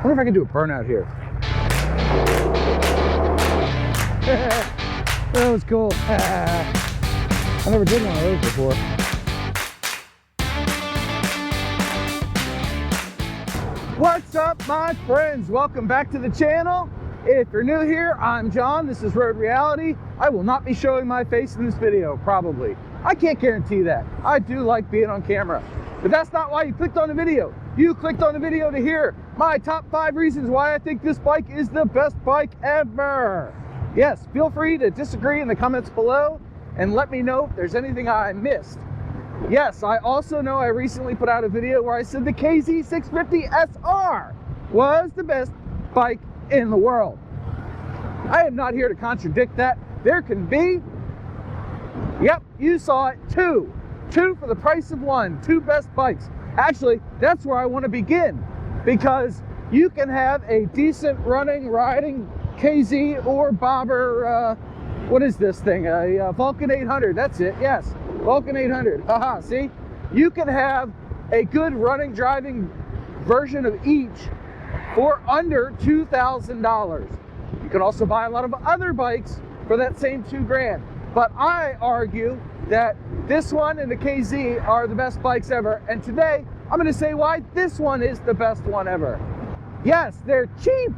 wonder if I can do a burnout here. That was cool. I never did one of those before. What's up, my friends? Welcome back to the channel. If you're new here, I'm John. This is Road Reality. I will not be showing my face in this video, probably. I can't guarantee that. I do like being on camera, but that's not why you clicked on the video. You clicked on the video to hear my top 5 reasons why I think this bike is the best bike ever. Yes, feel free to disagree in the comments below and let me know if there's anything I missed. Yes, I also know I recently put out a video where I said the KZ650 SR was the best bike in the world. I am not here to contradict that. There can be, yep, you saw it, two for the price of one, 2 best bikes. Actually, that's where I want to begin, because you can have a decent running, riding KZ or bobber, what is this thing? A Vulcan 800, that's it, yes, Vulcan 800, haha, see? You can have a good running, driving version of each for under $2,000. You can also buy a lot of other bikes for that same $2 grand. But I argue that this one and the KZ are the best bikes ever. And today, I'm gonna say why this one is the best one ever. Yes, they're cheap.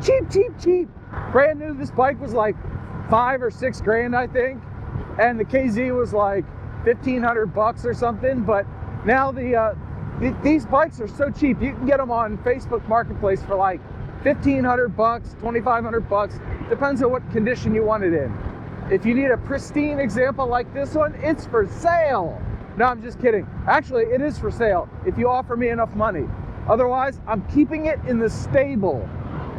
Cheap. Brand new, this bike was like 5 or 6 grand, I think. And the KZ was like 1,500 bucks or something. But now these bikes are so cheap. You can get them on Facebook Marketplace for like 1,500 bucks, 2,500 bucks. Depends on what condition you want it in. If you need a pristine example like this one, it's for sale. No, I'm just kidding. Actually, it is for sale if you offer me enough money. Otherwise, I'm keeping it in the stable.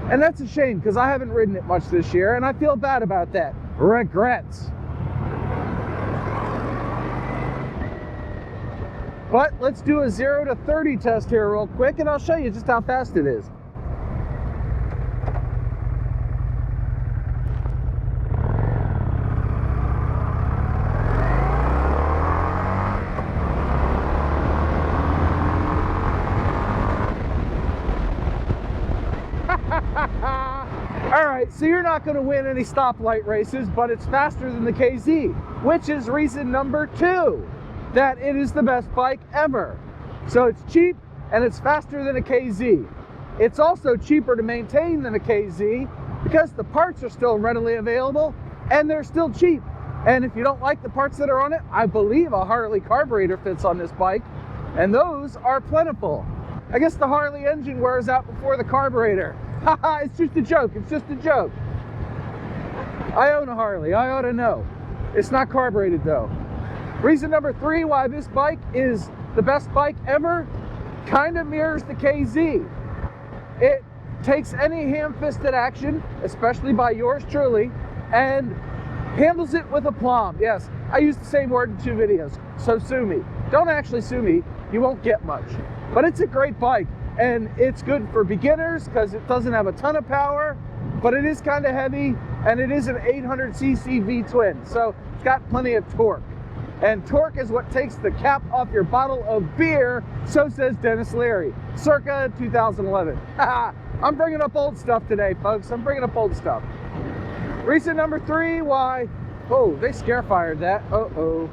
And that's a shame because I haven't ridden it much this year and I feel bad about that. Regrets. But let's do a 0 to 30 test here real quick and I'll show you just how fast it is. Alright, so you're not going to win any stoplight races, but it's faster than the KZ, which is reason number 2, that it is the best bike ever. So it's cheap and it's faster than a KZ. It's also cheaper to maintain than a KZ because the parts are still readily available and they're still cheap. And if you don't like the parts that are on it, I believe a Harley carburetor fits on this bike, and those are plentiful. I guess the Harley engine wears out before the carburetor. Haha, it's just a joke, it's just a joke. I own a Harley, I ought to know. It's not carbureted though. Reason number 3 why this bike is the best bike ever kind of mirrors the KZ. It takes any ham-fisted action, especially by yours truly, and handles it with aplomb. Yes, I used the same word in 2 videos, so sue me. Don't actually sue me, you won't get much. But it's a great bike. And it's good for beginners because it doesn't have a ton of power, but it is kind of heavy, and it is an 800cc V-twin, so it's got plenty of torque. And torque is what takes the cap off your bottle of beer, so says Dennis Leary, circa 2011. I'm bringing up old stuff today, folks. I'm bringing up old stuff. Reason number 3 why... Oh, they scare fired that. Uh-oh.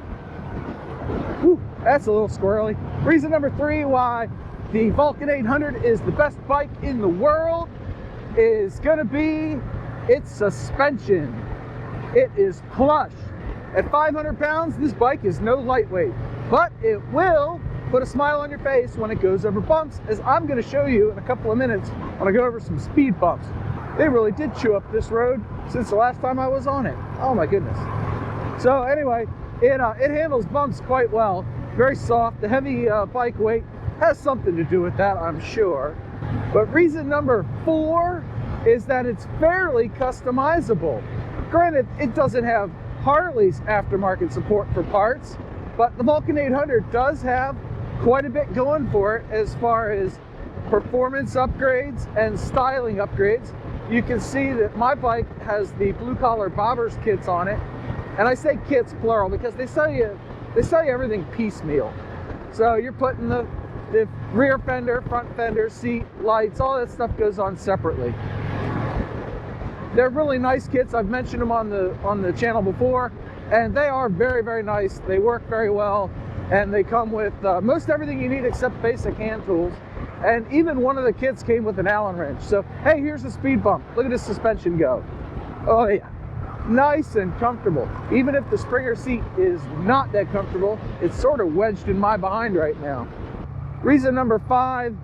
Whew, that's a little squirrely. Reason number 3 why the Vulcan 800 is the best bike in the world is going to be its suspension. It is plush. At 500 pounds, this bike is no lightweight, but it will put a smile on your face when it goes over bumps, as I'm going to show you in a couple of minutes when I go over some speed bumps. They really did chew up this road since the last time I was on it. Oh my goodness. So anyway, it handles bumps quite well. Very soft. The heavy bike weight has something to do with that, I'm sure. But reason number 4 is that it's fairly customizable. Granted, it doesn't have Harley's aftermarket support for parts, but the Vulcan 800 does have quite a bit going for it as far as performance upgrades and styling upgrades. You can see that my bike has the blue collar bobbers kits on it, and I say kits plural because they sell you everything piecemeal. So you're putting the the rear fender, front fender, seat, lights, all that stuff goes on separately. They're really nice kits. I've mentioned them on the channel before, and they are very, very nice. They work very well, and they come with most everything you need except basic hand tools. And even one of the kits came with an Allen wrench. So, hey, here's a speed bump. Look at the suspension go. Oh yeah, nice and comfortable. Even if the Springer seat is not that comfortable, it's sort of wedged in my behind right now. Reason number 5,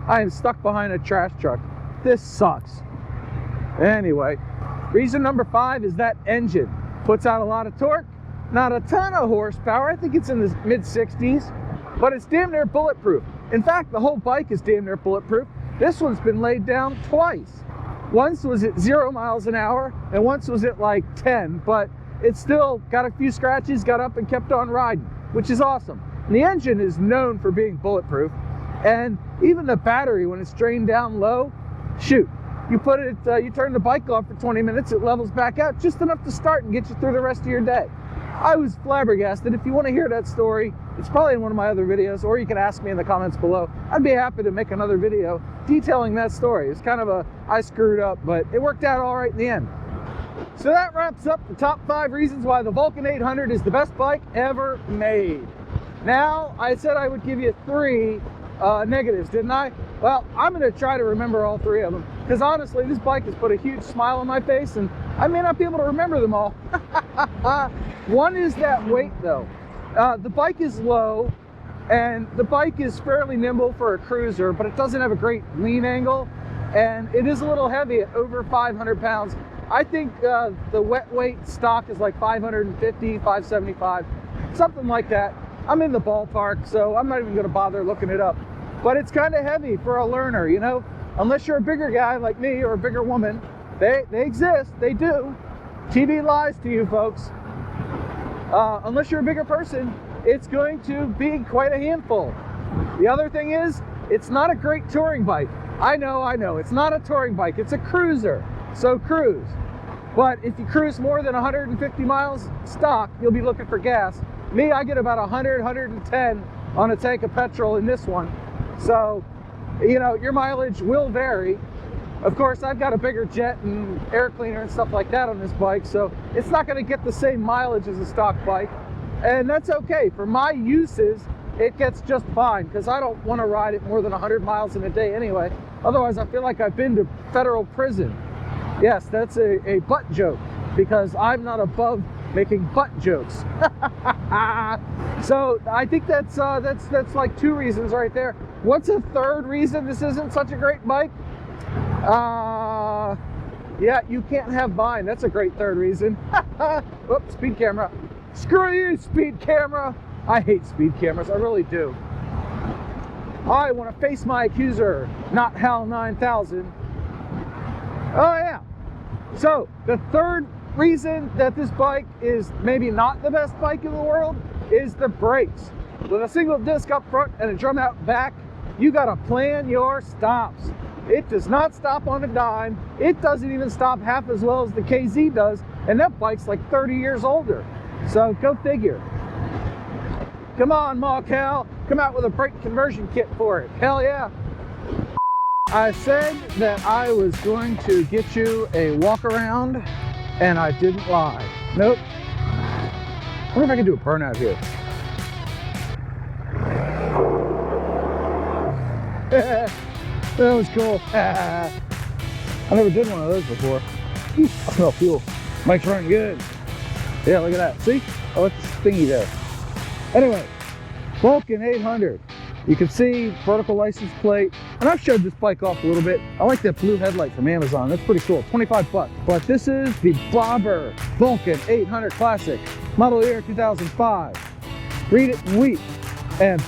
I am stuck behind a trash truck. This sucks. Anyway, reason number 5 is that engine. Puts out a lot of torque, not a ton of horsepower. I think it's in the mid-60s, but it's damn near bulletproof. In fact, the whole bike is damn near bulletproof. This one's been laid down twice. Once was at 0 miles an hour, and once was at like 10, but it still got a few scratches, got up and kept on riding, which is awesome. And the engine is known for being bulletproof, and even the battery, when it's drained down low, shoot, you put it, you turn the bike off for 20 minutes, it levels back out just enough to start and get you through the rest of your day. I was flabbergasted. If you want to hear that story, it's probably in one of my other videos, or you can ask me in the comments below. I'd be happy to make another video detailing that story. It's kind of a, I screwed up, but it worked out all right in the end. So that wraps up the top 5 reasons why the Vulcan 800 is the best bike ever made. Now, I said I would give you 3 negatives, didn't I? Well, I'm going to try to remember all 3 of them, because honestly, this bike has put a huge smile on my face, and I may not be able to remember them all. One is that weight, though. The bike is low, and the bike is fairly nimble for a cruiser, but it doesn't have a great lean angle, and it is a little heavy at over 500 pounds. I think the wet weight stock is like 550, 575, something like that. I'm in the ballpark, so I'm not even going to bother looking it up. But it's kind of heavy for a learner, you know? Unless you're a bigger guy like me or a bigger woman. They exist, they do. TV lies to you folks. Unless you're a bigger person, it's going to be quite a handful. The other thing is, it's not a great touring bike. I know, it's not a touring bike, it's a cruiser, so cruise. But if you cruise more than 150 miles stock, you'll be looking for gas. Me, I get about 100, 110 on a tank of petrol in this one. So, you know, your mileage will vary. Of course, I've got a bigger jet and air cleaner and stuff like that on this bike, so it's not going to get the same mileage as a stock bike. And that's okay. For my uses, it gets just fine, because I don't want to ride it more than 100 miles in a day anyway. Otherwise, I feel like I've been to federal prison. Yes, that's a butt joke, because I'm not above making butt jokes. So I think that's like 2 reasons right there. What's a 3rd reason this isn't such a great bike? Yeah, you can't have mine. That's a great 3rd reason. Whoops, speed camera. Screw you, speed camera. I hate speed cameras, I really do. I want to face my accuser, not HAL 9000. Oh yeah. So the 3rd reason that this bike is maybe not the best bike in the world is the brakes. With a single disc up front and a drum out back, you gotta plan your stops. It does not stop on a dime. It doesn't even stop half as well as the KZ does, and that bike's like 30 years older. So go figure. Come on, Markel, come out with a brake conversion kit for it. Hell yeah. I said that I was going to get you a walk around, and I didn't lie. Nope. I wonder if I can do a burnout here. That was cool. I never did one of those before. I smell fuel. Mike's running good. Yeah, look at that. See? Oh, it's thingy there. Anyway, Vulcan 800. You can see vertical license plate. And I've showed this bike off a little bit. I like that blue headlight from Amazon. That's pretty cool. 25 bucks. But this is the Bobber Vulcan 800 Classic. Model year 2005. Read it and weep. And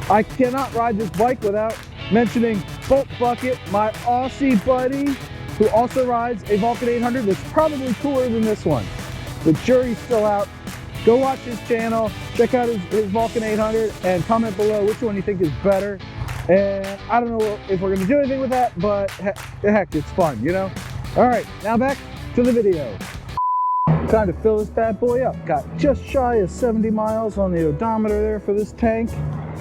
I cannot ride this bike without mentioning Bolt Bucket, my Aussie buddy, who also rides a Vulcan 800 that's probably cooler than this one. The jury's still out. Go watch his channel, check out his Vulcan 800, and comment below which one you think is better. And I don't know if we're gonna do anything with that, but heck, it's fun, you know? All right, now back to the video. Time to fill this bad boy up. Got just shy of 70 miles on the odometer there for this tank.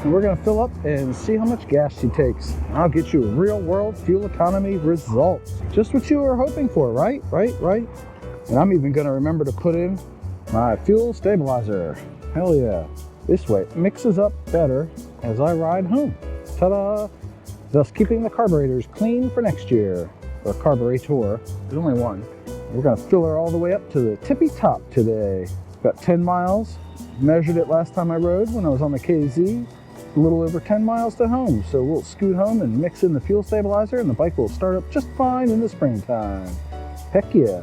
and we're gonna fill up and see how much gas she takes. I'll get you a real world fuel economy result. Just what you were hoping for, right? Right? And I'm even gonna remember to put in my fuel stabilizer. Hell yeah. This way it mixes up better as I ride home. Ta-da! Thus keeping the carburetors clean for next year. Or carburetor, there's only one. We're gonna fill her all the way up to the tippy top today. Got 10 miles. Measured it last time I rode when I was on the KZ. A little over 10 miles to home. So we'll scoot home and mix in the fuel stabilizer and the bike will start up just fine in the springtime. Heck yeah.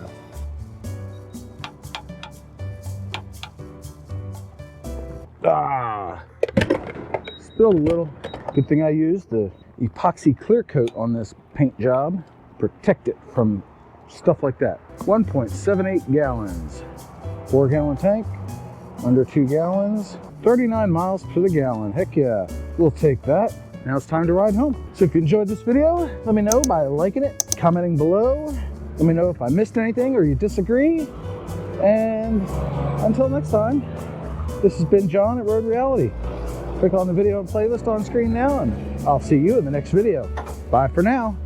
Spilled a little. Good thing I used the epoxy clear coat on this paint job. Protect it from stuff like that. 1.78 gallons. 4-gallon tank, under 2 gallons, 39 miles to the gallon. Heck yeah, we'll take that. Now it's time to ride home. So if you enjoyed this video, let me know by liking it, commenting below. Let me know if I missed anything or you disagree. And until next time, this has been John at Road Reality. Click on the video and playlist on screen now, and I'll see you in the next video. Bye for now.